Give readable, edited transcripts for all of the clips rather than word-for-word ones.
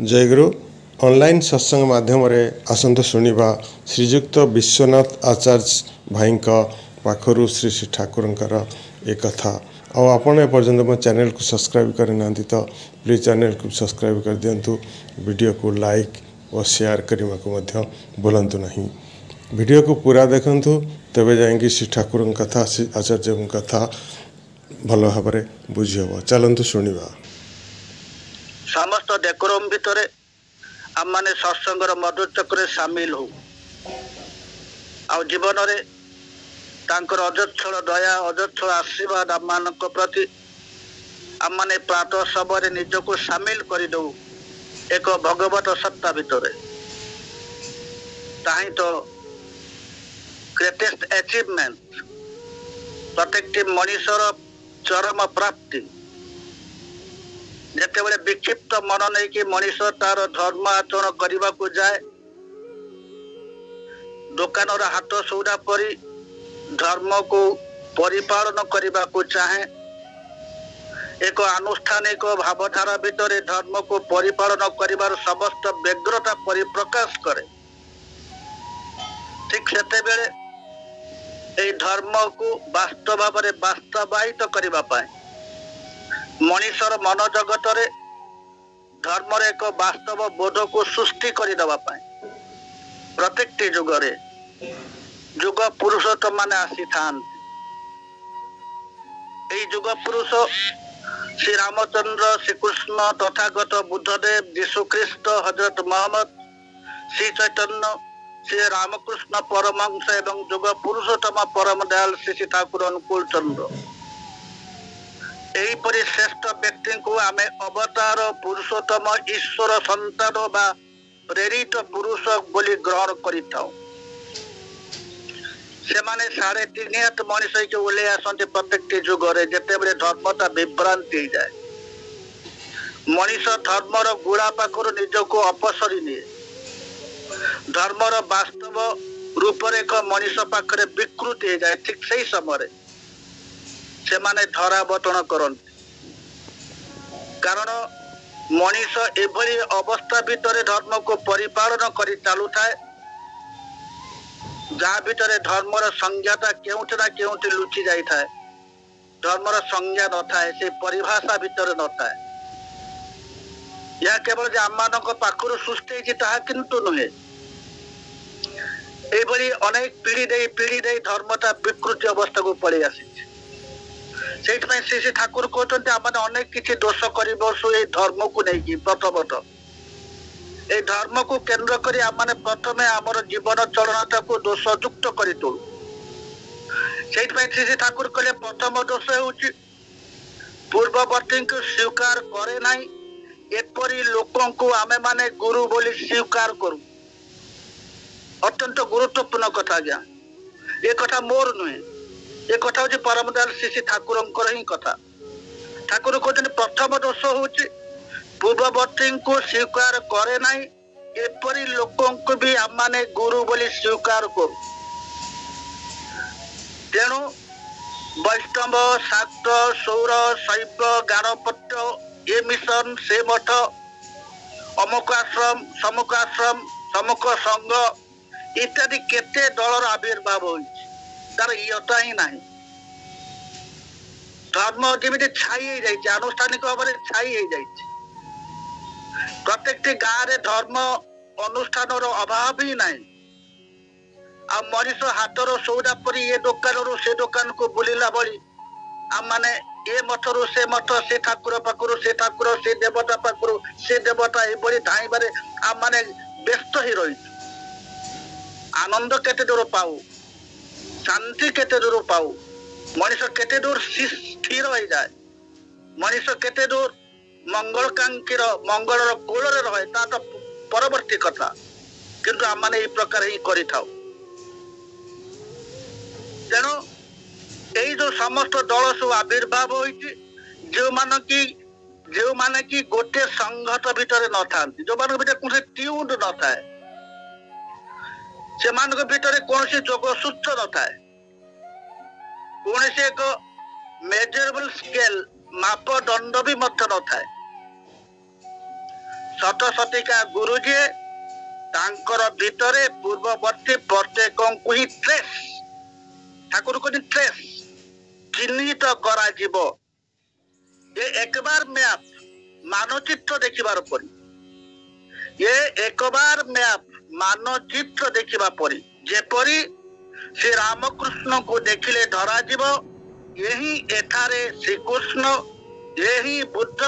जयगुरु online सत्संग माध्यम आसतु शुणा श्रीजुक्त विश्वनाथ आचार्य भाई पाखर श्री श्री ठाकुर एक कथा आपण एपर्यंत मो चैनल को सब्सक्राइब करना तो प्लीज चैनल को सब्सक्राइब कर दिंतु। वीडियो को लाइक और शेयर करने को भूलु नहीं। वीडियो को पूरा देखु तेबे जाएंगे श्री ठाकुर कथा श्री आचार्य कथा भल भाव बुझी हम। चलतु शुणा। समस्त डेकोरम भितर आम मैंने सत्संगर मधुर चक्र सामिल हो आ जीवन में तांकर अजच्छल दया अजच्छल आशीर्वाद आम मान प्रति आम मैंने प्रातः समय निजको सामिल कर दो एक भगवत सत्ता भितर ताही तो ग्रेटेस्ट अचीवमेंट प्रत्येक मनुष्यर चरम प्राप्ति जितेबले विक्षिप्त मन नहीं कि मनुष्य तार धर्म आचरण करने को जाए दुकान हाथ सौदा परी धर्म को परिपालन करने को चाहे एक आनुष्ठानिक भावधारा भितर धर्म को परिपालन कर समस्त व्यग्रता परिप्रकाश करे। ठीक से धर्म को वास्तव भाव में वास्तवायित करने मनुष्यर मन जगत रे धर्म एक वास्तव बोध को सृष्टि करदेवा प्रत्येक जुग रे जुग पुरुषोत्तम माने आसी था। जुग पुरुष श्री रामचंद्र श्री कृष्ण तथागत बुद्धदेव यीशुख्रीस्त हजरत मोहम्मद श्री चैतन्य श्री रामकृष्ण परमहंस एवं जुग पुरुषोत्तम परम दयाल श्री श्री ठाकुर अनुकूल चंद्र यहीपरि श्रेष्ठ व्यक्ति को आम अवतार पुरुषोत्तम ईश्वर संतान बा प्रेरित पुरुष बोली ग्रहण करिथाउ। सेमाने 3.5 हाथ मनुष्य के ओल्हे आसते प्रत्येक जुगरे जितेबले धर्मता विभ्रांति जाए मनुष्य धर्मर गुड़ा पाखर निजको अपसरी निए धर्मर वास्तव रूप एक मनुष्य पाखरे विकृति हो जाए। ठीक से समय से माने धरावतन करते कारण मनुष्य एभली अवस्था भितर धर्म को परिपालन कर चालू थाए जहाँ भितर धर्मर संज्ञाता केउठी ना केउठी लुचि जाई थाए धर्मर संज्ञा न थाए से परिभाषा भितर न थाए यह केवल जे आमानक पाखरु सृष्टि होइछि ताहा किंतु नुहे एभली अनेक पीढ़ी दे धर्मता विकृति अवस्था को पड़े आसी से श्री श्री ठाकुर कहते आम अनेक किसी दोष कर धर्म को नहीं प्रथमत ये धर्म को केंद्र कर प्रथम आमर जीवन चलनता को दोषयुक्त कर तोलु से श्री श्री ठाकुर कहले प्रथम दोष हो पूर्ववर्ती को स्वीकार करे ना एपरी लोक आमे माने गुरु बोली स्वीकार करूँ अत्यंत गुरुत्वपूर्ण कथा आज्ञा ये कथा मोर नुहे ये कथा हूँ परम दयाल श्री श्री ठाकुर ही कथा। ठाकुर कहते प्रथम दोष हूँ पूर्ववर्ती को स्वीकार करे ना एपरी लोक भी आम माने गुरु बोली स्वीकार करूँ तेणु वैष्णव शाक्त सौर शैव गाणपत्य ये मिशन से मठ अमुक आश्रम समुख आश्रम समुख संघ इत्यादि केते दलर आविर्भाव हो तार इयता ही ना धर्म जमी छाई हो जाए आनुष्ठानिक भाव में छाई हो जाए प्रत्येक गाँव में धर्म अनुष्ठान अभाव ही ना आ मनुष्य हाथर सौदा परी ये दुकान से दुकान को बुलिला बड़ी आम माने ये मठर से मठ से ठाकुर पाखर से ठाकुर से देवता पाखर से देवता ये धाइबार आम माने व्यस्त ही रही आनंद केते दूर पाऊ शांति केते दूर पाऊ मनुष्य केते दूर स्थिर हो जाए मनुष्य केते दूर मंगलकांक्षीर मंगल कोल रहे ता तो परवर्ती कथा किंतु आम माने प्रकार ही करि थाउ। तेणु यही जो समस्त दल सब आविर्भाव होइछि जो माने कि गोटे संघत भितर न थांती जो मान भितर कौन ट्यून न थाए से मान भितर कौन जोगसूत्र न थाए कौन एक मेजरेबल स्केल मापदंड भी मत न थाए ଶତଶତିକା ଗୁରୁଜୀ ତାଙ୍କର ଭିତରେ ପୂର୍ବବର୍ତ୍ତୀ ପ୍ରତ୍ୟେକଙ୍କୁ ହିଁ ଟ୍ରେସ୍ ଠାକୁର କହନ୍ତି ଟ୍ରେସ୍ ଚିହ୍ନିତ କରାଯିବ। ଏ ଏକବାର ମ୍ୟାପ ମାନଚିତ୍ର ଦେଖିବାର ପରି ଏ ଏକବାର ମ୍ୟାପ ମାନଚିତ୍ର ଦେଖିବା ପରି ଯେପରି ଶ୍ରୀ ରାମକୃଷ୍ଣଙ୍କୁ ଦେଖିଲେ ଧରାଯିବ ଏହି ଏଠାରେ ଶ୍ରୀକୃଷ୍ଣ, ଏହି ବୁଦ୍ଧ,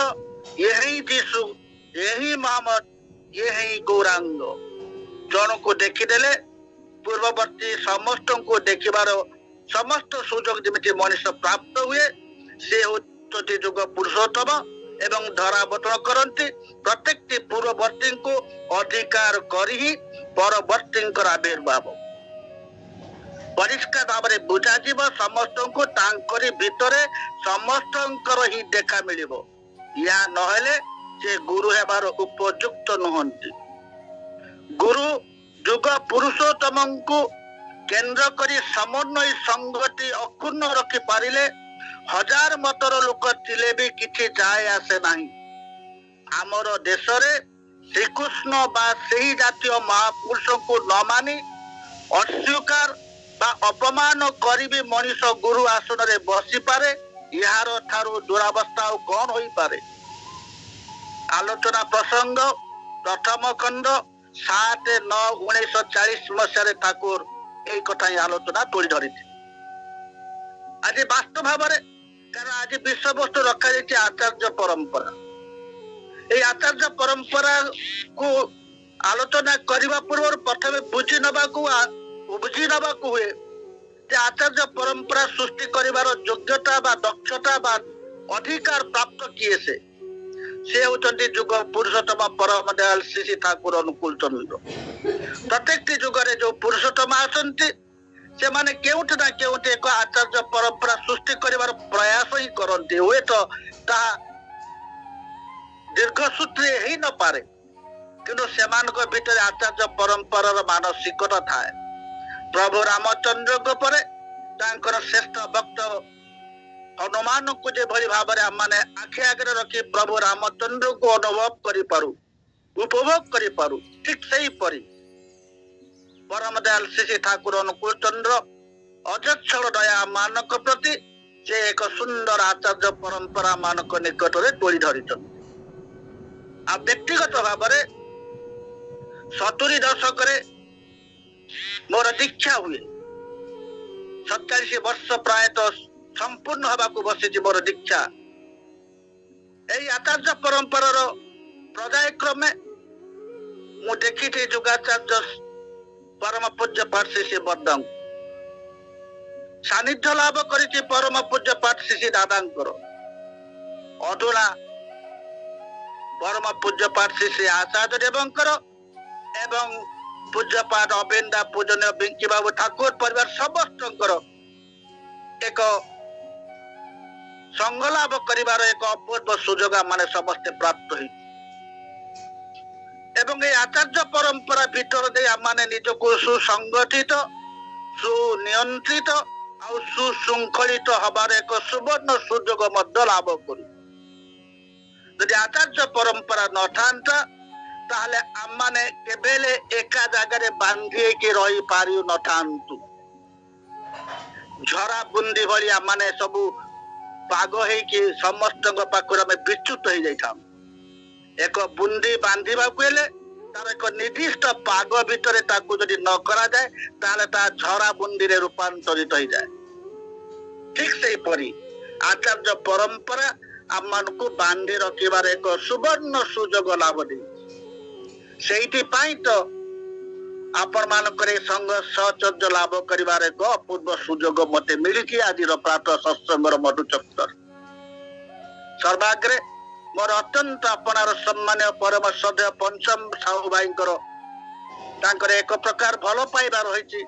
ଏହି ଯୀଶୁ, ଏହି ମହମ୍ମଦ, ଏହି ଗୌରାଙ୍ଗ। ଜଣକୁ ଦେଖିଦେଲେ ପୂର୍ବବର୍ତ୍ତୀ ସମସ୍ତଙ୍କୁ ଦେଖିବାର ସମସ୍ତ ସୁଯୋଗ ଯେମିତି ମଣିଷ ପ୍ରାପ୍ତ ହୁଏ, ସେ ହେଉଛନ୍ତି ଯୁଗ ପୁରୁଷୋତ୍ତମ ଏବଂ ଧରାବତରଣ କରନ୍ତି। ପ୍ରତ୍ୟେକଟି ପୂର୍ବବର୍ତ୍ତୀଙ୍କୁ ଅଧିକାର କରି ହିଁ ପରବର୍ତ୍ତୀଙ୍କର ଆବିର୍ଭାବ ପରିଷ୍କାର ଭାବରେ ବୁଝାଯିବ। ସମସ୍ତଙ୍କୁ ତାଙ୍କରି ଭିତରେ ସମସ୍ତଙ୍କର ହିଁ ଦେଖା ମିଳିବ। ଏହା ନହେଲେ ସେ ଗୁରୁ ହେବାର ଉପଯୁକ୍ତ ନୁହନ୍ତି। ଗୁରୁ ଯୁଗ ପୁରୁଷୋତ୍ତମଙ୍କୁ କେନ୍ଦ୍ର କରି ସମନ୍ୱୟ ସଂଗତି ଅକ୍ଷୁଣ୍ଣ ରଖିପାରିଲେ ହଜାର ମତର ଲୋକ ଥିଲେ ବି କିଛି ଯାଏ ଆସେ ନାହିଁ। ଆମର ଦେଶରେ ଶ୍ରୀକୃଷ୍ଣ ବା ସେହି ଜାତୀୟ ମହାପୁରୁଷଙ୍କୁ ନ ମାନି ଅସ୍ୱୀକାର ବା ଅପମାନ କରିବି ମଣିଷ ଗୁରୁ ଆସନରେ ବସିପାରେ। ଏହାର ଠାରୁ ଦୁରାବସ୍ଥା ଆଉ କଣ ହୋଇପାରେ? ଆଲୋଚନା ପ୍ରସଙ୍ଗ ପ୍ରଥମ ଖଣ୍ଡ 7/9/1940 ମସିହାରେ ଠାକୁର এই কথা ହିଁ ଆଲୋଚନା ତୋଳି ଧରିଥିଲେ। ଆଜି ବାସ୍ତବ ଭାବରେ କାରଣ ଆଜି ବିଷୟବସ୍ତୁ ରଖାଯାଇଛି ଆଚାର୍ଯ୍ୟ ପରମ୍ପରା। এই ଆଚାର୍ଯ୍ୟ ପରମ୍ପରାକୁ ଆଲୋଚନା କରିବା ପୂର୍ବରୁ ପ୍ରଥମେ ବୁଝି ନେବାକୁ ହୁଏ ଯେ ଆଚାର୍ଯ୍ୟ ପରମ୍ପରା ସୃଷ୍ଟି କରିବାର ଯୋଗ୍ୟତା ବା ଦକ୍ଷତା ବା ଅଧିକାର ପ୍ରାପ୍ତ କିଏ? ସେ ହେଉଛନ୍ତି ଯୁଗ ପୁରୁଷୋତ୍ତମ ପରମ ଦୟାଲ ଶ୍ରୀ ଶ୍ରୀ ଠାକୁର ଅନୁକୂଳ ଚନ୍ଦ୍ର। ପ୍ରତ୍ୟେକଟି ଯୁଗରେ ଯୋଉ ପୁରୁଷୋତ୍ତମ ଆସନ୍ତି ସେମାନେ କେଉଁଠି ନା କେଉଁଠି ଏକ ଆଚାର୍ଯ୍ୟ ପରମ୍ପରା ସୃଷ୍ଟି କରିବାର ପ୍ରୟାସ ହିଁ କରନ୍ତି। ହୁଏତ ତାହା ଦୀର୍ଘସୂତ୍ରୀ ହେଇ ନପାରେ, କିନ୍ତୁ ସେମାନଙ୍କ ଭିତରେ ଆଚାର୍ଯ୍ୟ ପରମ୍ପରାର ମାନସିକତା ଥାଏ। ପ୍ରଭୁ ରାମଚନ୍ଦ୍ରଙ୍କ ପରେ ତାଙ୍କର ଶ୍ରେଷ୍ଠ ଭକ୍ତ ହନୁମାନଙ୍କୁ ଯେଭଳି ଭାବରେ ଆମମାନେ ଆଖି ଆଗରେ ରଖି ପ୍ରଭୁ ରାମଚନ୍ଦ୍ରଙ୍କୁ ଅନୁଭବ କରିପାରୁ, ଉପଭୋଗ କରିପାରୁ, ଠିକ ସେହିପରି ପରମ ଦୟାଲ ଶ୍ରୀ ଶ୍ରୀ ଠାକୁର ଅନୁକୂଳ ଚନ୍ଦ୍ର ଅଜସ୍ର ଦୟା ମାନଙ୍କ ପ୍ରତି ସେ ଏକ ସୁନ୍ଦର ଆଚାର୍ଯ୍ୟ ପରମ୍ପରା ମାନଙ୍କ ନିକଟରେ ତୋଳି ଧରିଛନ୍ତି। ଆଉ ବ୍ୟକ୍ତିଗତ ଭାବରେ 70 ଦଶକରେ ମୋର ଦୀକ୍ଷା ହୁଏ। 47 ବର୍ଷ ପ୍ରାୟତଃ ସମ୍ପୂର୍ଣ୍ଣ ହେବାକୁ ବସିଛି ମୋର ଦୀକ୍ଷା। এই ଆଚାର୍ଯ୍ୟ ପରମ୍ପରାର ପର୍ଯ୍ୟାୟ କ୍ରମେ ମୁଁ ଦେଖିଛି ଯୁଗାଚାର୍ଯ୍ୟ ପରମ ପୂଜ୍ୟ ପାଠ ଶ୍ରୀ ଶ୍ରୀ ବଦ୍ଦାଙ୍କୁ ସାନ୍ନିଧ୍ୟ ଲାଭ କରିଛି ପରମ ପୂଜ୍ୟ ପାଠ ଶ୍ରୀ ଶ୍ରୀ ଦାଦାଙ୍କର। ଅଧୁନା ପରମ ପୂଜ୍ୟ ପାଠ ଶ୍ରୀ ଶ୍ରୀ ଆଚାର୍ଯ୍ୟ ଦେବଙ୍କର ଏବଂ ପୂଜ୍ୟ ପାଠ ଅବିନ୍ଦା ପୂଜନୀୟ ବିଙ୍କି ବାବୁ ଠାକୁର ପରିବାର ସମସ୍ତଙ୍କର ଏକ ସଂଘ ଲାଭ କରିବାର ଏକ ଅପୂର୍ବ ସୁଯୋଗ ମାନେ ସମସ୍ତେ ପ୍ରାପ୍ତ ହେଇଛି। ଏବଂ এই ଆଚାର୍ଯ୍ୟ ପରମ୍ପରା ଭିତରେ ଦେଇ ଆମମାନେ ନିଜକୁ ସୁସଂଗଠିତ, ସୁନିୟନ୍ତ୍ରିତ ଆଉ ସୁଶୃଙ୍ଖଳିତ ହବାର ଏକ ସୁବର୍ଣ୍ଣ ସୁଯୋଗ ମଧ୍ୟ ଲାଭ କରୁ। ଯଦି ଆଚାର୍ଯ୍ୟ ପରମ୍ପରା ନଥାନ୍ତା ତାହେଲେ ଆମମାନେ କେବେଲେ ଏକା ଜାଗାରେ ବାନ୍ଧି ହେଇକି ରହିପାରି ନଥାନ୍ତୁ। ଝରା ବୁନ୍ଦି ଭଳି ଆମମାନେ ସବୁ ପାଗ ହେଇକି ସମସ୍ତଙ୍କ ପାଖରୁ ଆମେ ବିଚ୍ୟୁତ ହେଇଯାଇଥାଉ। ଏକ ବୁନ୍ଦି ବାନ୍ଧିବାକୁ ହେଲେ ତାର ଏକ ନିର୍ଦ୍ଦିଷ୍ଟ ପାଗ ଭିତରେ ତାକୁ ଯଦି ନ କରାଯାଏ ତାହେଲେ ତାହା ଝରା ବୁନ୍ଦିରେ ରୂପାନ୍ତରିତ ହେଇଯାଏ। ଠିକ ସେହିପରି ଆଚାର୍ଯ୍ୟ ପରମ୍ପରା ଆମମାନଙ୍କୁ ବାନ୍ଧି ରଖିବାର ଏକ ସୁବର୍ଣ୍ଣ ସୁଯୋଗ ଲାଭ ଦେଇଛି। ସେଇଥିପାଇଁ ତ ଆପଣ ମାନଙ୍କର ଏ ସଂଘ ସହଚର୍ଯ୍ୟ ଲାଭ କରିବାର ଏକ ଅପୂର୍ବ ସୁଯୋଗ ମତେ ମିଳିଛି ଆଜିର ପ୍ରାତଃ ସତ୍ସଙ୍ଗର ମଧୁଚକ୍ର। ସର୍ବାଗ୍ରେ ମୋର ଅତ୍ୟନ୍ତ ଆପଣାର ସମ୍ମାନୀୟ ପରମ ଶ୍ରଦ୍ଧେୟ ପଞ୍ଚମ ସାହୁ ଭାଇଙ୍କର ତାଙ୍କର ଏକ ପ୍ରକାର ଭଲ ପାଇବା ରହିଛି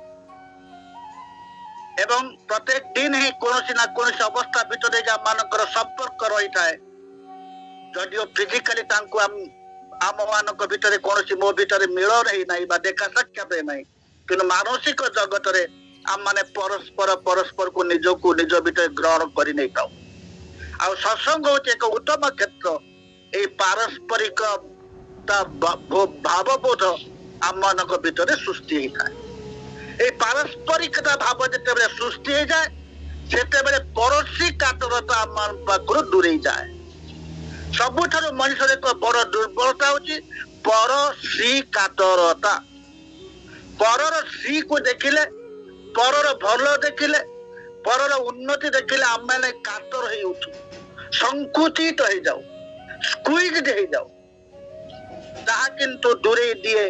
ଏବଂ ପ୍ରତ୍ୟେକ ଦିନ ହିଁ କୌଣସି ନା କୌଣସି ଅବସ୍ଥା ଭିତରେ ମାନଙ୍କର ସମ୍ପର୍କ ରହିଥାଏ। ଯଦିଓ ଫିଜିକାଲି ତାଙ୍କୁ ଆମ ମାନଙ୍କ ଭିତରେ କୌଣସି ମୋ ଭିତରେ ମିଳନ ହେଇନାହିଁ ବା ଦେଖା ସାକ୍ଷାତ ହେଇନାହିଁ, କିନ୍ତୁ ମାନସିକ ଜଗତରେ ଆମମାନେ ପରସ୍ପରକୁ ନିଜକୁ ନିଜ ଭିତରେ ଗ୍ରହଣ କରି ନେଇଥାଉ। ଆଉ ସତ୍ସଙ୍ଗ ହଉଛି ଏକ ଉତ୍ତମ କ୍ଷେତ୍ର। ଏଇ ପାରସ୍ପରିକ ଭାବବୋଧ ଆମମାନଙ୍କ ଭିତରେ ସୃଷ୍ଟି ହେଇଥାଏ। এই ପାରସ୍ପରିକତା ଭାବ ଯେତେବେଳେ ସୃଷ୍ଟି ହେଇଯାଏ ସେତେବେଳେ ପଡ଼ୋଶୀ କାତରତା ଆମ ପାଖରୁ ଦୂରେଇ ଯାଏ। ସବୁଠାରୁ ମଣିଷର ଏକ ବଡ଼ ଦୁର୍ବଳତା ହଉଛି ପରଶ୍ରୀ କାତରତା। ପରର ଶ୍ରୀକୁ ଦେଖିଲେ, ପରର ଭଲ ଦେଖିଲେ, ପରର ଉନ୍ନତି ଦେଖିଲେ ଆମେ କାତର ହେଇଯାଉଛୁ, ସଂକୁଚିତ ହେଇଯାଉ, ସ୍କୁଇଜ୍ଡ ହେଇଯାଉ। ତାହା କିନ୍ତୁ ଦୂରେଇ ଦିଏ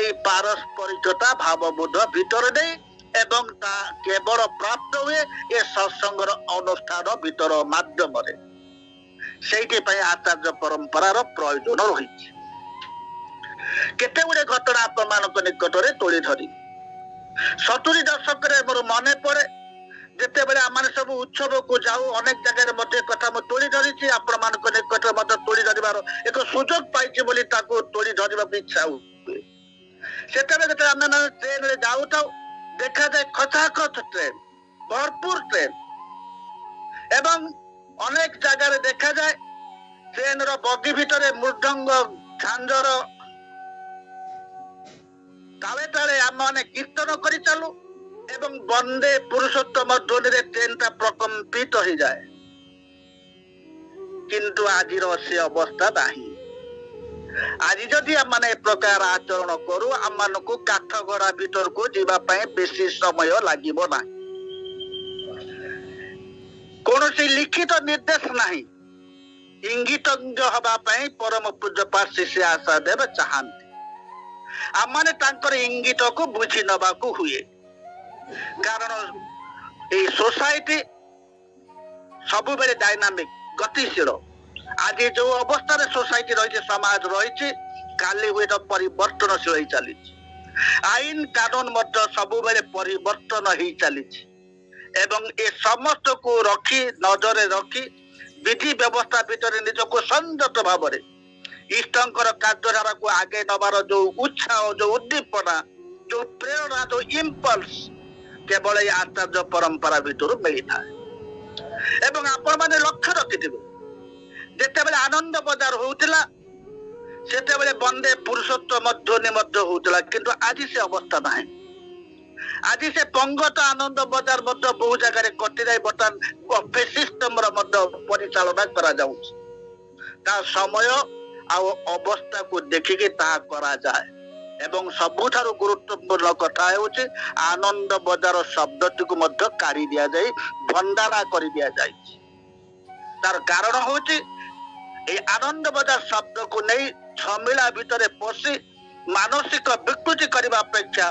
এই ପାରସ୍ପରିକତା ଭାବବୋଧ ଭିତରେ ଦେଇ, ଏବଂ ତା କେବଳ ପ୍ରାପ୍ତ ହୁଏ ଏ ସତ୍ସଙ୍ଗର ଅନୁଷ୍ଠାନ ଭିତର ମାଧ୍ୟମରେ। ସେଇଥିପାଇଁ ଆଚାର୍ଯ୍ୟ ପରମ୍ପରାର ପ୍ରୟୋଜନ ରହିଛି। କେତେ ଗୁଡେ ଘଟଣା ଆପଣମାନଙ୍କ ନିକଟରେ ତୋଳି ଧରି 70 ଦଶକରେ ମୋର ମନେ ପଡେ ଯେତେବେଳେ ଆମେ ସବୁ ଉତ୍ସବକୁ ଯାଉ, ଅନେକ ଜାଗାରେ ମଧ୍ୟ କଥା ମୁଁ ତୋଳି ଧରିଛି, ଆପଣମାନଙ୍କ ନିକଟରେ ମଧ୍ୟ ତୋଳି ଧରିବାର ଏକ ସୁଯୋଗ ପାଇଛି ବୋଲି ତାକୁ ତୋଳି ଧରିବାକୁ ଇଚ୍ଛା ହୁଏ। ସେତେବେଳେ ଯେତେବେଳେ ଆମେ ଟ୍ରେନରେ ଯାଉଥାଉ ଦେଖାଯାଏ ଖଚାଖଚ ଟ୍ରେନ, ଭରପୁର ଟ୍ରେନ, ଏବଂ ଅନେକ ଜାଗାରେ ଦେଖାଯାଏ ଟ୍ରେନର ବଗି ଭିତରେ ମୃଦଙ୍ଗ ଝାଞ୍ଜର ତାଳେ ତାଳେ ଆମେ କୀର୍ତ୍ତନ କରି ଚାଲୁ ଏବଂ ବନ୍ଦେ ପୁରୁଷୋତ୍ତମ ଧ୍ୱନିରେ ଟ୍ରେନଟା ପ୍ରକମ୍ପିତ ହେଇଯାଏ। କିନ୍ତୁ ଆଜିର ସେ ଅବସ୍ଥା ନାହିଁ। ଆଜି ଯଦି ଆମେ ଏ ପ୍ରକାର ଆଚରଣ କରୁ, ଆମମାନଙ୍କୁ କାଠଗড়ା ଭିତରକୁ ଯିବା ପାଇଁ ବେଶୀ ସମୟ ଲାଗିବ ନାହିଁ। କୌଣସି ଲିଖିତ ନିର୍ଦ୍ଦେଶ ନାହିଁ। ଇଙ୍ଗିତଜ୍ଞ ହେବା ପାଇଁ ପରମ ପୂଜ୍ୟପାଦ ଶ୍ରୀ ଆଶାଦେବ ଚାହାନ୍ତି। ଆମମାନେ ତାଙ୍କର ଇଙ୍ଗିତକୁ ବୁଝି ନେବାକୁ ହୁଏ। କାରଣ এই সোসাইটি ସବୁବେଳେ ଡାଇନାମିକ, ଗତିଶୀଳ। ଆଜି ଯୋଉ ଅବସ୍ଥାରେ সোসাইটি ରହିଛି, ସମାଜ ରହିଛି, କାଲି ହୁଏତ ପରିବର୍ତ୍ତନଶୀଳ ହେଇ ଚାଲିଛି। ଆଇନ କାନୁନ ମଧ୍ୟ ସବୁବେଳେ ପରିବର୍ତ୍ତନ ହେଇ ଚାଲିଛି ଏବଂ ଏ ସମସ୍ତକୁ ରଖି, ନଜରରେ ରଖି, ବିଧି ବ୍ୟବସ୍ଥା ଭିତରେ ନିଜକୁ ସଂଯତ ଭାବରେ ଇଷ୍ଟଙ୍କର କାର୍ଯ୍ୟଧାରାକୁ ଆଗେଇ ନେବାର ଯୋଉ ଉତ୍ସାହ, ଯୋଉ ଉଦ୍ଦୀପନା, ଯୋଉ ପ୍ରେରଣା, ଯୋଉ ଇମ୍ପଲ୍ସ କେବଳ এই ଆଚାର୍ଯ୍ୟ ପରମ୍ପରା ଭିତରୁ ମିଳିଥାଏ। ଏବଂ ଆପଣମାନେ ଲକ୍ଷ୍ୟ ରଖିଥିବେ, ଯେତେବେଳେ ଆନନ୍ଦ ବଜାର ହଉଥିଲା ସେତେବେଳେ ବନ୍ଦେ ପୁରୁଷୋତ୍ତମ ଧ୍ୱନି ମଧ୍ୟ ହଉଥିଲା, କିନ୍ତୁ ଆଜି ସେ ଅବସ୍ଥା ନାହିଁ। ଆଜି ସେ ପଙ୍ଗତ ଆନନ୍ଦ ବଜାର ମଧ୍ୟ ବହୁ ଜାଗାରେ କଟିଯାଇ ବର୍ତ୍ତମାନ ବଫେ ସିଷ୍ଟମର ମଧ୍ୟ ପରିଚାଳନା କରାଯାଉଛି। ତା ସମୟ ଆଉ ଅବସ୍ଥାକୁ ଦେଖିକି ତାହା କରାଯାଏ। ଏବଂ ସବୁଠାରୁ ଗୁରୁତ୍ୱପୂର୍ଣ୍ଣ କଥା ହେଉଛି ଆନନ୍ଦ ବଜାର ଶବ୍ଦଟିକୁ ମଧ୍ୟ କାଢି ଦିଆଯାଇ ଭଣ୍ଡାରା କରି ଦିଆଯାଇଛି। ତାର କାରଣ ହେଉଛି এই ଆନନ୍ଦ ବଜାର ଶବ୍ଦକୁ ନେଇ ଝମିଳା ଭିତରେ ପଶି ମାନସିକ ବିକୃତି କରିବା ଅପେକ୍ଷା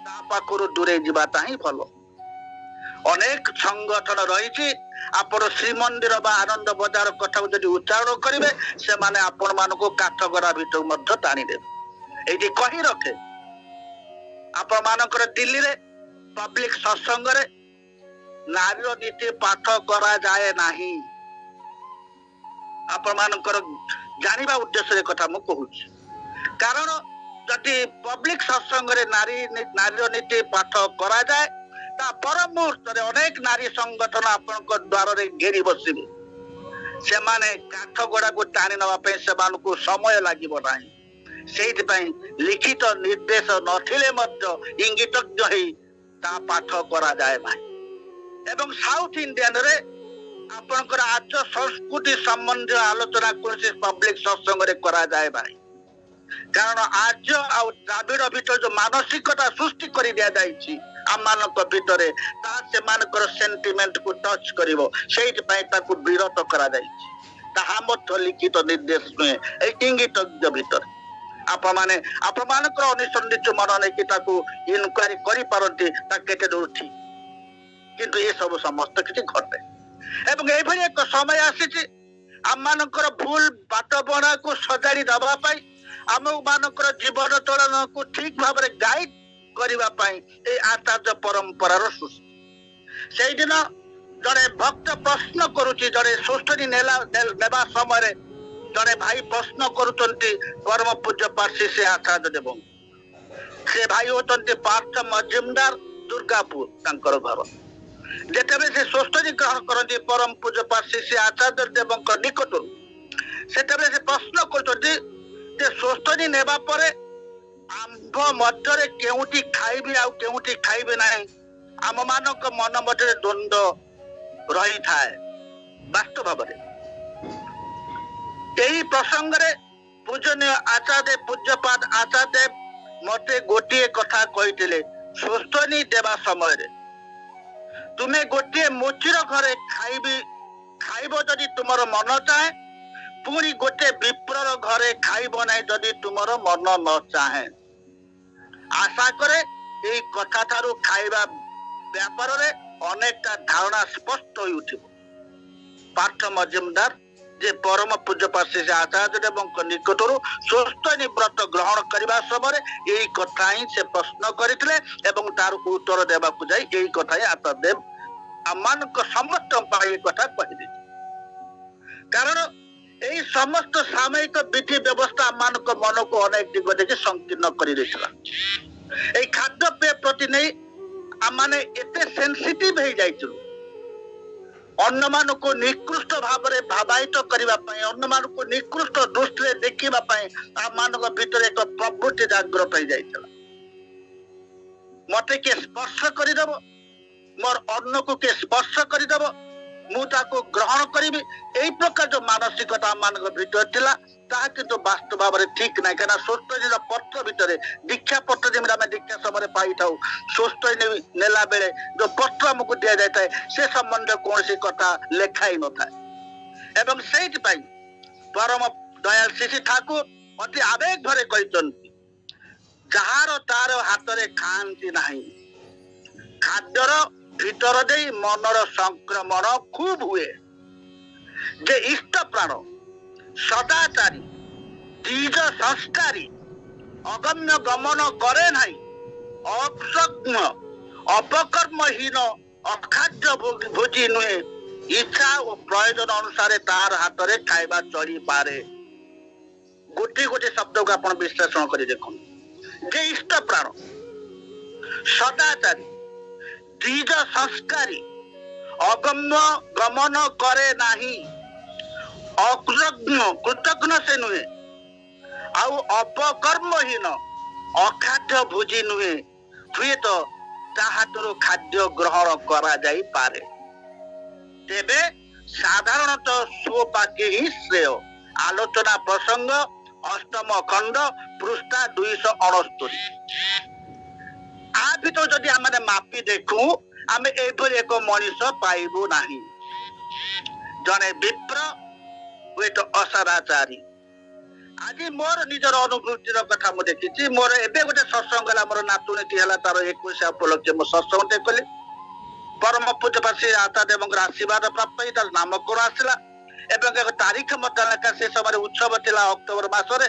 ତା ପାଖରୁ ଦୂରେଇ ଯିବାଟା ହିଁ ଭଲ। ଅନେକ ସଂଗଠନ ରହିଛି, ଆପଣ ଶ୍ରୀମନ୍ଦିର ବା ଆନନ୍ଦ ବଜାର କଥାକୁ ଯଦି ଉଚ୍ଚାରଣ କରିବେ ସେମାନେ ଆପଣମାନଙ୍କୁ କାଠଗড়ା ଭିତରକୁ ମଧ୍ୟ ଟାଣିଦେବେ। ଏଇଠି କହି ରଖେ, ଆପଣମାନଙ୍କର ଦିଲ୍ଲୀରେ ପବ୍ଲିକ ସତ୍ସଙ୍ଗରେ ନାରୀର ନୀତି ପାଠ କରାଯାଏ ନାହିଁ। ଆପଣମାନଙ୍କର ଜାଣିବା ଉଦ୍ଦେଶ୍ୟରେ କଥା ମୁଁ କହୁଛି। କାରଣ ଯଦି ପବ୍ଲିକ ସତ୍ସଙ୍ଗରେ ନାରୀର ନୀତି ପାଠ କରାଯାଏ, ତା ପର ମୁହୂର୍ତ୍ତରେ ଅନେକ ନାରୀ ସଂଗଠନ ଆପଣଙ୍କ ଦ୍ୱାରରେ ଘେରି ବସିବେ। ସେମାନେ କାଠଗড়ାକୁ ଟାଣି ନେବା ପାଇଁ ସେମାନଙ୍କୁ ସମୟ ଲାଗିବ ନାହିଁ। ସେଇଥିପାଇଁ ଲିଖିତ ନିର୍ଦ୍ଦେଶ ନଥିଲେ ମଧ୍ୟ ଇଙ୍ଗିତଜ୍ଞ ହେଇ ତା ପାଠ କରାଯାଏ ନାହିଁ। ଏବଂ ସାଉଥ ଇଣ୍ଡିଆନରେ ଆପଣଙ୍କର ଆର୍ଯ୍ୟ ସଂସ୍କୃତି ସମ୍ବନ୍ଧୀୟ ଆଲୋଚନା କୌଣସି ପବ୍ଲିକ ସତ୍ସଙ୍ଗରେ କରାଯାଏ ନାହିଁ। କାରଣ ଆର୍ଯ୍ୟ ଆଉ ଦ୍ରାବିଡ଼ ଭିତରେ ଯୋଉ ମାନସିକତା ସୃଷ୍ଟି କରି ଦିଆଯାଇଛି ଆମମାନଙ୍କ ଭିତରେ, ତାହା ସେମାନଙ୍କର ସେଣ୍ଟିମେଣ୍ଟକୁ ଟଚ୍ କରିବ। ସେଇଥିପାଇଁ ତାକୁ ବିରତ କରାଯାଇଛି। ତାହା ମଧ୍ୟ ଲିଖିତ ନିର୍ଦ୍ଦେଶ ନୁହେଁ, ଏଇ ଇଙ୍ଗିତଜ୍ଞ ଭିତରେ ଆପଣମାନଙ୍କର ଅନିସନ୍ଦିଗ୍ଧ ମନ ନେଇକି ତାକୁ ଇନକ୍ୱାରି କରିପାରନ୍ତି ତା କେତେ ଦୂର ଠିକ। କିନ୍ତୁ ଏସବୁ ସମସ୍ତ କିଛି ଘଟେ ଏବଂ ଏଇଭଳି ଏକ ସମୟ ଆସିଛି ଆମମାନଙ୍କର ଭୁଲ ବାଟବଣାକୁ ସଜାଡ଼ି ଦେବା ପାଇଁ, ଆମମାନଙ୍କର ଜୀବନ ଚଳନକୁ ଠିକ ଭାବରେ ଗାଇଡ କରିବା ପାଇଁ এই ଆଚାର୍ଯ୍ୟ ପରମ୍ପରାର ସୃଷ୍ଟି। ସେଇଦିନ ଜଣେ ଭକ୍ତ ପ୍ରଶ୍ନ କରୁଛି, ଜଣେ ସୁଷ୍ଟରି ନେବା ସମୟରେ ଜଣେ ଭାଇ ପ୍ରଶ୍ନ କରୁଛନ୍ତି ପରମ ପୂଜ୍ୟପାଦ ଶ୍ରୀ ଆଚାର୍ଯ୍ୟ ଦେବଙ୍କୁ। ସେ ଭାଇ ହଉଛନ୍ତି ପାର୍ଥ ମଜୁମଦାର, ଦୁର୍ଗାପୁର ତାଙ୍କର ଘର। ଯେତେବେଳେ ସେ ସୁଷ୍ଟରି ଗ୍ରହଣ କରନ୍ତି ପରମ ପୂଜ୍ୟପାଦ ଶ୍ରୀ ଆଚାର୍ଯ୍ୟ ଦେବଙ୍କ ନିକଟରୁ, ସେତେବେଳେ ସେ ପ୍ରଶ୍ନ କରୁଛନ୍ତି एते सोस्तनी नेबा परे आंभ मध्यरे केउटी खाइबी आ केउटी खाइबे नाही आम मानक मन मध्यरे द्वंद्व रही थाए वास्तव भावरे एही प्रसंग रे पूजनीय आचार्य पूज्यपाद आचार्य मते गोटे कथा कहिथिले सोस्तनी देवा समय रे तुमे गोटे मुचिर घरे खाइबो जदि तुमर मन चाहे पुणी गोटे विप्रर घरे खाइबो नाही जदि तुमर मन न चाहे आशा करे एई कथा थारु खाइबा व्यापार रे अनेकटा धारणा स्पष्ट होई उठिबो पार्थ मजुमदार जे परम पूज्य पार्षद आचार्य एवं निकटरू सोस्तनी व्रत ग्रहण करबा समय एई कथा ही से प्रश्न करथिले एवं तार उत्तर देबाकू जाई एई कथा ही आचार्यदेव आमानक समस्त पाई कथा कहि कारण एई समस्त सामयिक विधि व्यवस्था आमानक मन को अनेक दिग देखि संकीर्ण करि देथिला एई खाद्य पेय प्रति नै आमाने एते सेंसिटिव हे जाइछु अन्य मान को निकृष्ट भाव में भावायित करने अन्य मान को निकृष्ट दृष्टि देखा मान भीतर एक प्रवृत्ति जागृत हो जाता मत किए स्पर्श करदेव मोर अन्न को किए स्पर्श करदेव मुझे ग्रहण करी यही प्रकार जो मानसिकता मान भीतर थिला ताहा किंतु वास्तव भाव में ठीक ना कहीं सोस्तनी पत्र भितर दीक्षा पत्र जमी आम दीक्षा समय पाई था सोस्तनी नेला बेले जो पत्र आमको दि जाए से संबंध कौन सी कथा लेखाई न था एवं से परम दयाल श्री ठाकुर अति आवेग भरे कहते जार तार हाथ में खाती ना खाद्यर भीतर दे मनर संक्रमण खूब हुए जे इष्ट प्राण सदाचारी द्विज संस्कारी अगम्य गमन करे नहीं अक्षज्ञ अपकर्महीन अखाद्य भोजी नुहे इच्छा और प्रयोजन अनुसार तार हाथ में खाइबा चली पारे गोटे गोटे शब्द को आप विश्लेषण कर देखो जे इष्ट प्राण सदाचारी द्विज संस्कारी अगम्य गमन करे नहीं अकृतज्ञ कृतज्ञ से नुहे आउ अपकर्महीन अखाद्य भोजी नुहे हुए तो ताहातरो खाद्य ग्रहण करा जाई पारे तेबे साधारणतः स्वपाके ही श्रेय आलोचना प्रसंग अष्टम खंड पृष्ठा 269 आ भीतर जदि आमे मापी देखू आमे एभली एक मनीष पाइबू नाही जने विप्र हुए तो असदाचारी आज मोर निजर अनुभूतिर कथा मु देखी मोर एबे गोटे सत्संग गला मोर नातुणी है तार 21 उपलक्ष्य मो सत्संग कली परम पूज्य पार्षद आचार्य एवं आशीर्वाद प्राप्त ही तार नामकरण आसला एवं एक तारीख मत लेखा से समय उत्सव थिला अक्टोबर मासरे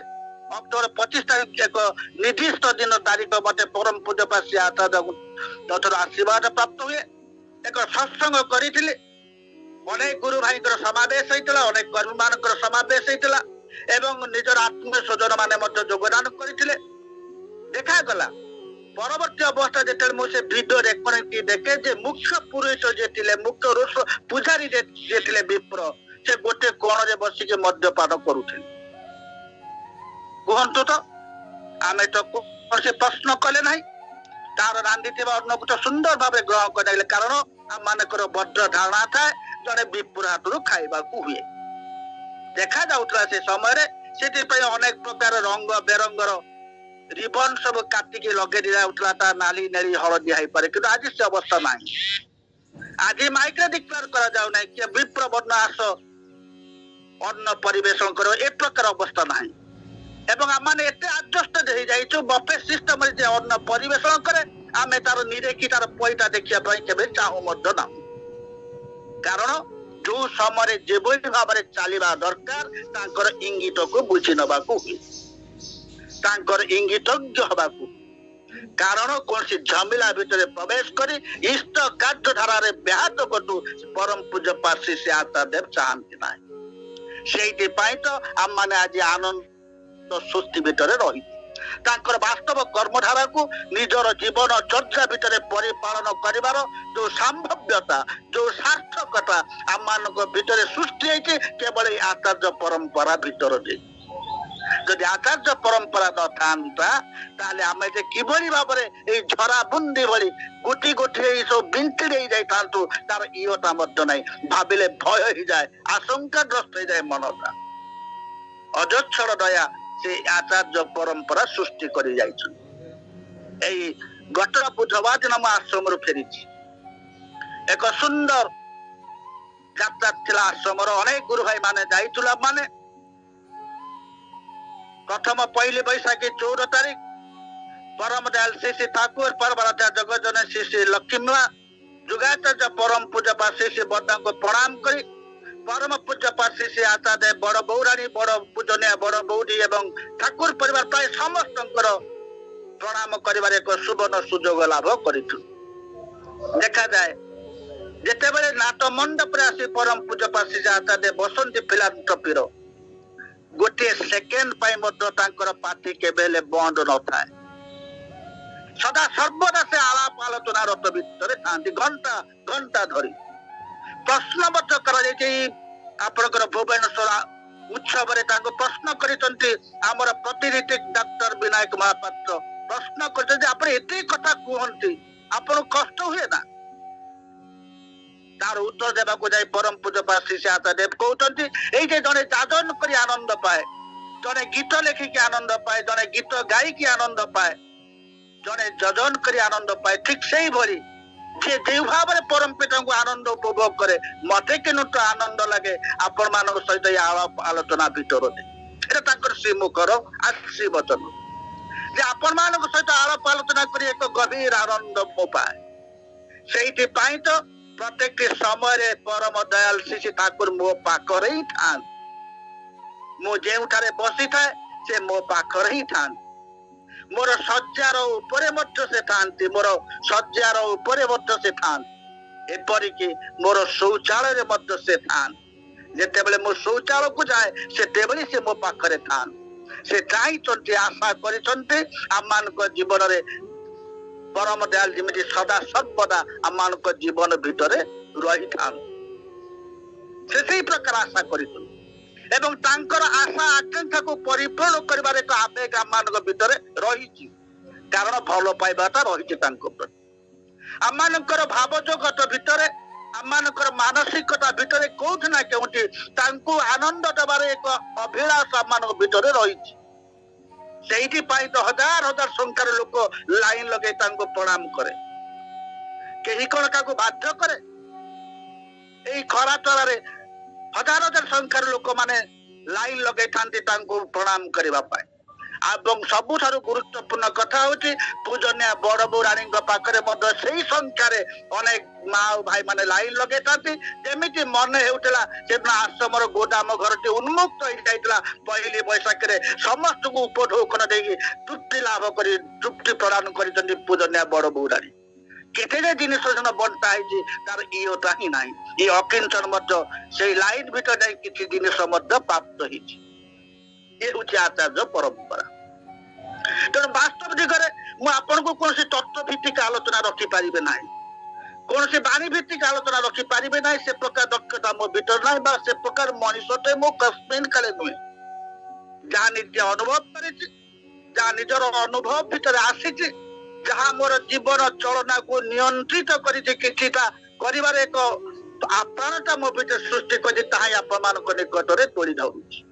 अक्टोबर 25 तारीख एक निर्दिष्ट दिन तारीख मत परम पूज्य पार्षद आचार्य आशीर्वाद प्राप्त हुए एक सत्संग करी अनेक गुरु भाई समावेश होता अनेक कर्मी मान समावेश होता एवं निजर आत्मीय स्वजन मान योगदान करते देखागला परवर्ती अवस्था जो मुझे वीडियो रेकर्डिंग देखे जे मुख्य पुरोहित जे मुख्य रोष पूजारी जे विप्र से गोटे कोण बसिक मद्यपान करुले कहतु तो आम तो कौन से प्रश्न कले ना तार रांधि अन्न को तो सुंदर भाव ग्रहण कर कारण आम मानकर बद्र धारणा था जड़े विप्र हाथ खाइबा हुए देखा जाऊला से समय से अनेक प्रकार रंग बेरंगर रिबन सब काटिकी लगे दिया नाली नेली हलदी हो पारे कि आज से अवस्था ना आज माइक डिक्लेयर करा जाऊ ना कि विप्र वर्ण आस अन्न परिवेशन कर ए प्रकार अवस्था ना एवं आम एते आडजस्ट हो जाइछु बफे सिस्टम रे अन्न परिवेशन करे आमे तार निरेखी तार पैसा देखिया केबे चाहू मध्य ना कारण जो समय जो भाव में चलवा दरकार तांकर इंगित को बुझी नवा इंगितज्ञ हवा कारण कौन सी झमेला भितर प्रवेश कर इष्ट कार्य धारा व्याहत करू परम पूज्य पार्षद से आचार्य चाहती ना से तो आम मैंने आज आनंद सुस्ति भितर रही वास्तव कर्मधारा को निजर जीवन चर्चा भितर परिपालन करिवार जो संभव्यता जो सार्थकता आम मान भितर सृष्टि केवल आचार्य परंपरा भितर যদি আচার্য পরম্পরা নথান্তা তাহলে ଆମେ যে কিভাবে ভাବରେ এই ঝরা বুন্দি ভଳି ଗୋଟି ଗୋଟି এই সব বিন্তি দেই যাইতান্তু তার ইয়টা ମଧ୍ୟ নাই ভাবিলে ভয় ହେଇଯାଏ আশঙ্কাগ্রস্ত ହେଇଯାଏ মনটা অজস্র দয়া ସେ ଆଚାର୍ଯ୍ୟ ପରମ୍ପରା ସୃଷ୍ଟି କରି ଯାଇଛନ୍ତି। ଏଇ ଗତ ବୁଧବାର ଦିନ ମୁଁ ଆଶ୍ରମରୁ ଫେରିଛି। ଏକ ସୁନ୍ଦର ଯାତ୍ରା ଥିଲା ଆଶ୍ରମର ଅନେକ ଗୁରୁ ଭାଇ ମାନେ ଯାଇଥିଲୁ। ମାନେ ପ୍ରଥମ ପହିଲି ବୈଶାଖୀ 14 ତାରିଖ ପରମ ଦୟାଲ ଶ୍ରୀ ଶ୍ରୀ ଠାକୁର ପରବରାଚାର୍ଯ୍ୟ ଜଗଜନ ଶ୍ରୀ ଶ୍ରୀ ଲକ୍ଷ୍ମୀମା ଯୁଗାଚାର୍ଯ୍ୟ ପରମ ପୂଜ୍ୟପା ଶ୍ରୀ ଶ୍ରୀ ବଦାଙ୍କୁ ପ୍ରଣାମ କରି परम पूज्य श्री श्री आचार्य बड़ बौराणी बड़ पूजनीय बड़ बौरी एवं ठाकुर परिवार प्राय समस्त प्रणाम कर एक सुवर्ण सुजोग लाभ कर देखा जाए जिते बड़े नाट मंडप आसी परम पूज्य श्री आचार्य बसंती फिलांथ्रोपीर गोटे सेकेंड पार्टी केबे बंद न था सदा सर्वदा से आलाप आलोचना रत भितर था घंटा घंटा धरी प्रश्नबद्ध कर भुवनेश्वर उत्सव प्रश्न कर प्रतिनिधि डॉक्टर विनायक महापात्र प्रश्न कर कथा कहते आपन कष्ट हुए ना तार उत्तर देवाक जाए परम पूज्य श्री श्री आचार्य कहते जड़े जाजन कर आनंद पाए जड़े गीत लेखिकी आनंद पाए जड़े गीत गायिकी आनंद पाए जड़े जजन कर आनंद पाए ठीक से भली जे जो भाव में परम पिता को आनंद उपभोग करे मत के आनंद लगे आपण मान सहित आलोचना भितर श्रीमुखर आशी वचन जे आपण मान सहित आलाप आलोचना कर एक गभीर आनंद मो पाए से तो प्रत्येक समय परम दयाल श्री ठाकुर मो पाखरे ही था जो बसी थाए से मो पाखरे ही था मोर शज्जार उपरे मध्य से थांती मोर शज्जार उपरे मध्य से थान एपरिकी मोर शौचालय मध्य से थान जेते बेले मो शौचालय को जाए से से मो पाखरे थान से चाहते आशा करते आम जीवन में परम दयाल जमी सदा सर्वदा आम जीवन भितर रही था से प्रकार आशा कर एवं तांकर आशा आकांक्षा को परिपूर्ण करिबार एक आवेग आम भितर रही कारण भल पाइबाटा रही आम भाव जगत भितर आम मानसिकता भितर कौटी ना कौटी आनंद देवार एक अभिलाष आम भितर रही तो हजार हजार संख्यार लोक लाइन लगे प्रणाम करे कहीं कौन का बाध्य करे यही खरा तरारे हजार हजार संख्यार लोक माने लाइन लगे प्रणाम करने सबुठ गुरुत्वपूर्ण कथा हूँ पूजनीय बड़ बौराणी पाखे से संख्यार अनेक माँ भाई माने लाइन लगे जमी मन होता से आश्रम गोदाम घर टी उन्मुक्त हो जाता पहली बैशाखी समस्त को उपढौकन दे तृप्ति लाभ कर तृप्ति प्रदान कर पूजनीय बड़ बौराणी केते जिनिस बंटा है तार इटा ही ना ये अकिंचन से लाइन भीतर जाए किसी जिनिस प्राप्त ये हूँ आचार्य परंपरा तेणु वास्तव दिगरे मुझे कौन तत्व भित्तिक आलोचना रखिपारे ना कौन बाणी भित्तिक आलोचना रखिपारे ना से प्रकार दक्षता मो भीतर ना से प्रकार मनीषटे मो कस्मिन काले नुहे जहाँ निजे अनुभव कर निजर अनुभव भीतर आसी जहाँ मोर जीवन चलना को नियंत्रित कर एक आपणता मो भीतर सृष्टि कर निकट में तोड़ी धरुची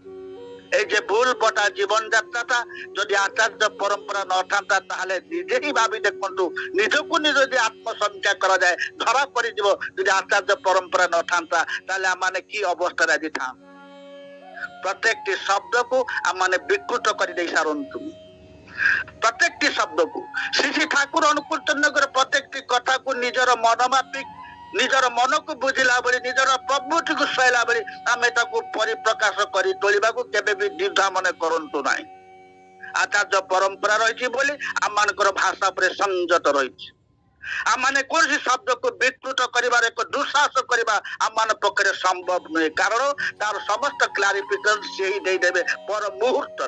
जे भूल बटा जीवन यात्रा था जदि आचार्य परंपरा न था निजे ही भावी देखु निज को निज आत्मसंख्या कर जाए धरा पड़ आचार्य परंपरा न था आम कि अवस्था आज था प्रत्येक शब्द को आम विकृत कर सारतु प्रत्येक शब्द को श्री श्री ठाकुर अनुकूल चंद्र प्रत्येक कथा को निजर मनमाफिक निजर मन को बुझला बेले निजर प्रवृत्ति को सहला बेले आम परिप्रकाश कर तोड़ा भी द्विधा मन करतु ना आचार्य परंपरा रही आम भाषा पर संयत रही आम कौन शब्द को विकृत कर एक दुस्साहस करवा आम पक्षे संभव नुहे कारण तार समस्त क्लारिफिकेशन से ही देदेवे पर मुहूर्त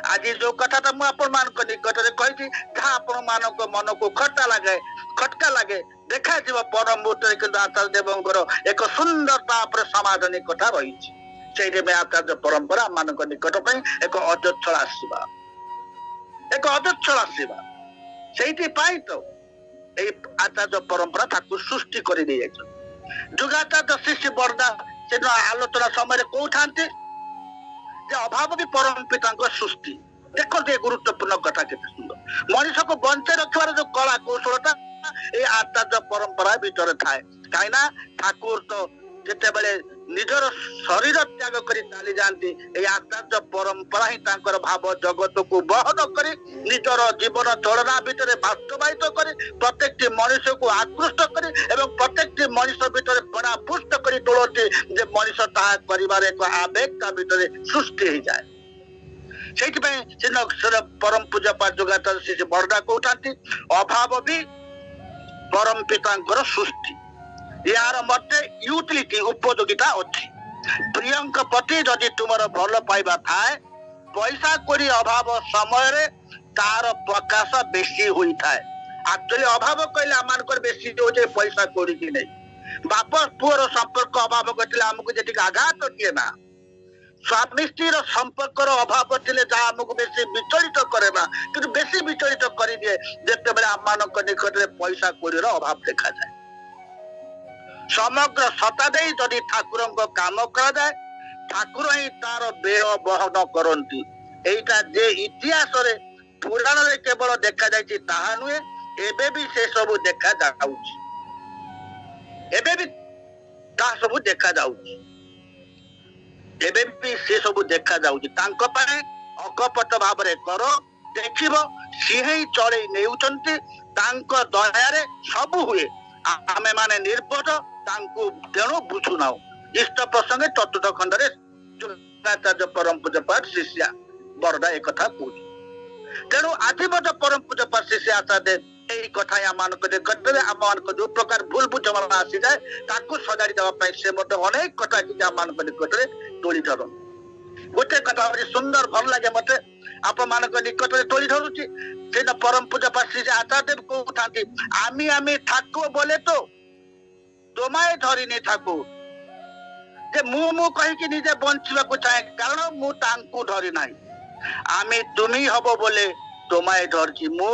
आज जो कथा मुझे निकट में कही जहाँ आपण मन को खटका लगे देखा पर मुहूर्त आचार्य देव एक सुंदरता समाधान कथा रही से आचार्य परंपरा मान निकट एक अध्यक्षल आसवा एक अध्यक्षल आसवा से तो आचार्य परंपरा ताकू सृष्टि कर जुगाचार्य श्री श्री बरदा से आलोचना समय कौ था अभाव भी परम पिता सृष्टि देखो ये गुरुत्वपूर्ण कथा के सुंदर मनीष को बंचे रखार जो कला कौशलता ये आचार्य परंपरा भीतर थाए कहीं ठाकुर तो जिते बड़े निजर शरीर त्याग कर चली जाती आचार्य परंपरा ही भाव जगत को बहन कर निजर जीवन चलना भितर बास्तवायित कर प्रत्येक मनीष को आकृष्ट कर प्रत्येक मनीष भितर परापुष्ट कर तोड़ती जे मनीष ताहा करिवार एक आवेग ता भितर सृष्टि हो जाए से परम पूजा जुगाचार्य श्री बरदा कहते अभाव भी परम पिता सृष्टि यार मध्य यूटिलिटी उपयोगिता अच्छी प्रियंक प्रति जदि तुम भल पाइबा थाए पैसा कोरी अभाव समय तार प्रकाश बेसी हुई थाए एक्चुअली अभाव कहले आम बेसी हो पैसा कोरी की नहीं बाप पुअर संपर्क अभाव घटले आमको जी आघात किए ना स्वामी स्त्री संपर्क अभाव थे जहाँ आमको बेसी विचलित करे ना कि बेसी विचलित कर दिए जिते बड़े आम निकट में पैसा कोरी अभाव देखा जाए समग्र सत्ता दे जदि ठाकुर काम करा ठाकुर ही तार व्यय बहन करती एटा जे इतिहास रे पुराण रे केवल देखा जायछि ताहा नुहे एबे भी से सब देखा जाउछि एबे भी ता सब देखा जाउछि एबे भी से सब देखा जाउछि तांको पाए अकपट भाव रे करो देखिबो सिहे चले नेउचंती तांको दया रे सब हुए आमे माने निर्बोध तांको तेणु बुझु नाउ इष्ट प्रसंगे चतुर्थ खंड रे जुगाचार्य परम पूज्य शिष्या बरदा एक कथा कहूँ तेणु आज परम पूज्य शिष्य आचार्य यही कथा आम निकटने आम जो प्रकार भूल बुझामणा आसी जाए ताकू सजाड़ी देवा से अनेक कथा कि आम निकट में तोली धर गोटे कथा सुंदर भल लगे मत आपण निकट में तोली धरुची से परम पूज्य श्री आचार्य कहते आमी आमी ठाकुर बोले तो तुम्हें धरिनी ठाकुर जे मु कहीं निजे बंचवा को चाहे कारण मु तांकु धरि नाही आमी तुमी हबो बोले तुम्हें धरची मु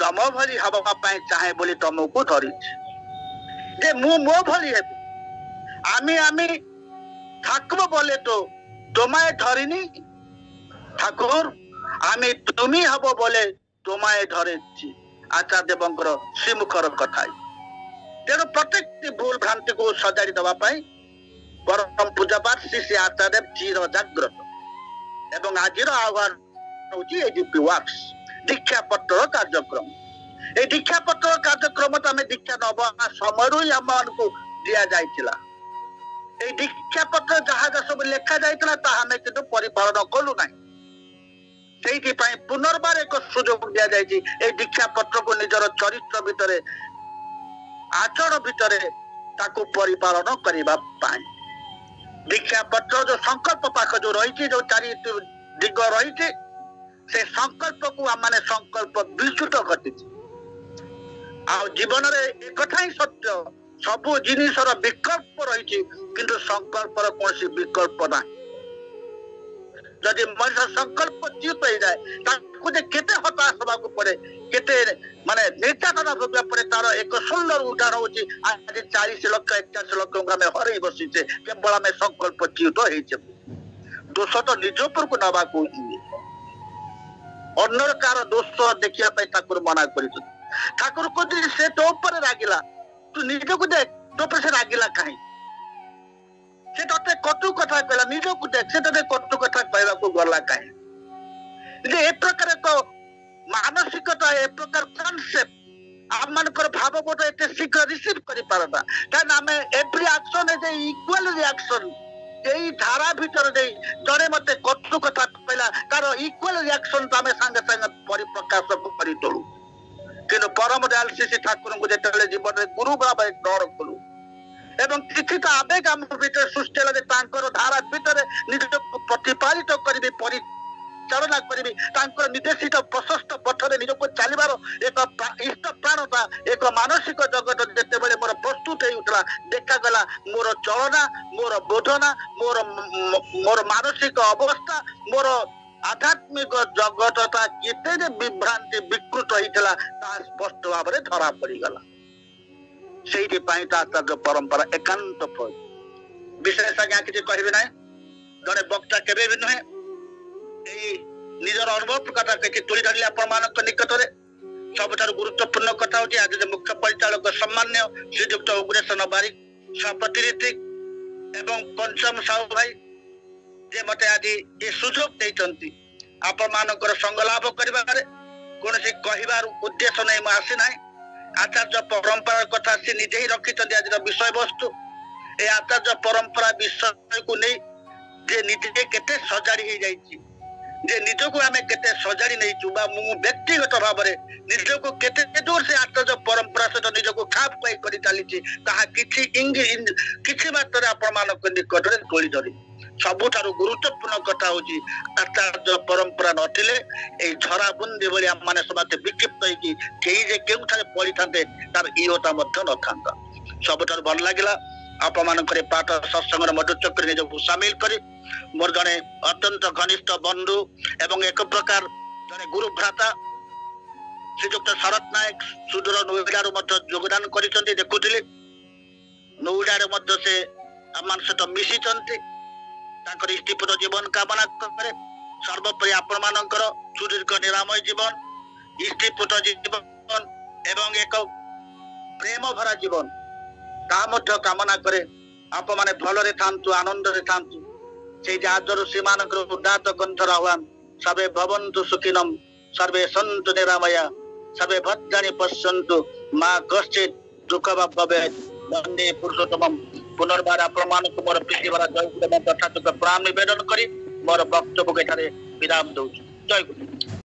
तम भली हबा पाए चाहे बोली तुमको धरिची जे मु मो भली हेबी आमी आमी ठाकुर बोले तो तुम्हें धरिनी ठाकुर आमी तुमी हबो बोले तुम्हें धरिची आचार्य देवंकर श्रीमुखर कथा तेणु प्रत्येक भूल भ्रांति को सजाड़ी देवा परम पूजापाठ श्री श्री आचार्य चिर जाग्रत एवं आज आह्वान दीक्षा पत्र कार्यक्रम ये दीक्षा पत्र कार्यक्रम तो आम दीक्षा नवा समय ही आम को दि जाइला दीक्षा पत्र जहाँ जहाँ सब लिखा जाता आम कि परिपालन कलु ना से पुनर्बार एक सुजोग दि जाए दीक्षा पत्र को निजर चरित्र भितर आचरण भितर ताकू परिपालन करने दीक्षा पत्र जो संकल्प पाख जो रही जो चारि दिग रही से संकल्प को आम मैंने संकल्प विच्युत घटी जीवन में एक ही सत्य सबू जिनिसर विकल्प रही किंतु संकल्प कौन विकल्प ना जदि मनुष्य संकल्प च्युत हो जाए केते हताश हवा पड़े केते माने निर्यातना भोगा पड़े तार एक सुंदर उदाहरण होची आज 40 लाख 41 लाख आम हरई बसीचे केवल आम संकल्प च्युत हो दोष तो निज उपर को नवा अन्य कार दोष देखा ठाकुर मना कर ठाकुर कहते से तो ऊपर रागिला तू निज को देख तो पर से रागिला कहीं से ते कटु कथा कहला निज को देख से ते कटु कथा कहला को गला कहीं ए प्रकार एक मानसिकता ए प्रकार कॉन्सेप्ट आम मानकर भाव बोध एते शीघ्र रिसीव करि पारबा कारण आमे every action is equal reaction यही धारा भीतर दे जड़े मते कटु कथा कहला तार इक्वल रिएक्शन आमे संगे संगे परिप्रकाश करि तोलु किंतु परम दयाल श्री ठाकुर को जेतले जीवन में गुरु भाव ग्रहण कलु एवं किसी आवेग आम भीतर सृष्टि है धारा भीतर निज प्रतिपालित करी परिचालना करी निर्देशित प्रशस्त पथरे निज को चलबार एक इष्ट प्राणता एक मानसिक जगत जिते बड़े मोर प्रस्तुत होता ଦେଖାଗଲା ମୋର ଚଳନା, ମୋର ବୋଧନା, ମୋର ମାନସିକ ଅବସ୍ଥା, ମୋର ଆଧ୍ୟାତ୍ମିକ ଜଗତଟା କେତେ ବିଭ୍ରାନ୍ତି ବିକୃତ ହେଇଥିଲା ତାହା ସ୍ପଷ୍ଟ ଭାବରେ ଧରା ପଡିଗଲା। ସେଇଥିପାଇଁ ତା ଆଚାର୍ଯ୍ୟ ପରମ୍ପରା ଏକାନ୍ତ ବିଶେଷ ଆଜ୍ଞା କିଛି କହିବି ନାହିଁ। ଜଣେ ବକ୍ତା କେବେ ବି ନୁହେଁ, ଏଇ ନିଜର ଅନୁଭବ କଥା କିଛି ତୁଳି ଧରିଲେ ଆପଣମାନଙ୍କ ନିକଟରେ। ସବୁଠାରୁ ଗୁରୁତ୍ୱପୂର୍ଣ୍ଣ କଥା ହଉଛି ଆଜି ମୁଖ୍ୟ ପରିଚାଳକ ସମ୍ମାନୀୟ ଶ୍ରୀଯୁକ୍ତ ଉଗ୍ରେଶ୍ୱର ବାରିକ ସହପ୍ରତିନିଧି ଏବଂ ପଞ୍ଚମ ସାହୁ ଭାଇ ଯେ ମତେ ଆଜି ଏ ସୁଯୋଗ ଦେଇଛନ୍ତି ଆପଣମାନଙ୍କର ସଙ୍ଗ ଲାଭ କରିବାରେ। କୌଣସି କହିବାର ଉଦ୍ଦେଶ୍ୟ ନେଇ ମୁଁ ଆସିନାହିଁ। ଆଚାର୍ଯ୍ୟ ପରମ୍ପରାର କଥା ସେ ନିଜେ ହିଁ ରଖିଛନ୍ତି ଆଜିର ବିଷୟବସ୍ତୁ। ଏ ଆଚାର୍ଯ୍ୟ ପରମ୍ପରା ବିଷୟକୁ ନେଇ ଯେ ନିଜେ କେତେ ସଜାଡି ହେଇଯାଇଛି, ଯେ ନିଜକୁ ଆମେ କେତେ ସଜାଡି ନେଇଛୁ ବା ମୁଁ ବ୍ୟକ୍ତିଗତ ଭାବରେ ନିଜକୁ କେତେ ଦୂର ସେ ଆଚାର୍ଯ୍ୟ ପରମ୍ପରା ସହିତ ନିଜକୁ ଖାପ ଖୁଆଇ କରି ଚାଲିଛି ତାହା କିଛି ମାତ୍ରାରେ ଆପଣମାନଙ୍କ ନିକଟରେ ତୋଳି ଧରି। ସବୁଠାରୁ ଗୁରୁତ୍ୱପୂର୍ଣ୍ଣ କଥା ହଉଛି ଆଚାର୍ଯ୍ୟ ପରମ୍ପରା ନଥିଲେ ଏଇ ଝରା ବୁନ୍ଦି ଭଳି ଆମମାନେ ସମସ୍ତେ ବିକ୍ଷିପ୍ତ ହେଇକି କେହି ଯେ କେଉଁଠାରେ ପଡିଥାନ୍ତେ ତାର ଇହତା ମଧ୍ୟ ନଥାନ୍ତା। ସବୁଠାରୁ ଭଲ ଲାଗିଲା ଆପଣମାନଙ୍କର ପାଠ ସତ୍ସଙ୍ଗର ମଧୁଚକ୍ରରେ ନିଜକୁ ସାମିଲ କରି ମୋର ଜଣେ ଅତ୍ୟନ୍ତ ଘନିଷ୍ଠ ବନ୍ଧୁ ଏବଂ ଏକ ପ୍ରକାର ଜଣେ ଗୁରୁ ଭ୍ରାତା ଶ୍ରୀଯୁକ୍ତ ଶରତ ନାୟକ ସୁଦୂର ନୋଇଡାରୁ ମଧ୍ୟ ଯୋଗଦାନ କରିଛନ୍ତି। ଦେଖୁଥିଲି ନୋଇଡାରେ ମଧ୍ୟ ସେ ଆମମାନଙ୍କ ସହିତ ମିଶିଛନ୍ତି। ତାଙ୍କର ଇଷ୍ଟିପୂତ ଜୀବନ କାମନା କରେ। ସର୍ବୋପରି ଆପଣମାନଙ୍କର ସୁଦୀର୍ଘ ନିରାମୟ ଜୀବନ, ଇଷ୍ଟିପୂତ ଜୀବନ ଏବଂ ଏକ ପ୍ରେମ ଭରା ଜୀବନ ତାହା ମଧ୍ୟ କାମନା କରେ। ଆପଣମାନେ ଭଲରେ ଥାନ୍ତୁ, ଆନନ୍ଦରେ ଥାନ୍ତୁ। ସେଇ ଆଦର ସେମାନଙ୍କର ଉଦାତ କଣ୍ଠର ଆହ୍ୱାନ ସର୍ବେ ଭବନ୍ତୁ ସୁଖିନମ୍, ସର୍ବେ ସନ୍ତୁ ନିରାମୟା, ସର୍ବେ ଭଦ୍ରାଣୀ ପଶ୍ୟନ୍ତୁ, ମା କଶ୍ଚିତ୍ ଦୁଃଖ ବା ଭବେତ୍। ବନ୍ଦେ ପୁରୁଷୋତ୍ତମମ୍। ପୁନର୍ବାର ଆପଣମାନଙ୍କୁ ମୋର ପ୍ରୀତି ଭରା ଜୟ ଗୁରୁ ତଥା ପ୍ରଣାମ ନିବେଦନ କରି ମୋର ବକ୍ତବ୍ୟକୁ ଏଠାରେ ବିରାମ ଦଉଛି। ଜୟ ଗୁରୁ।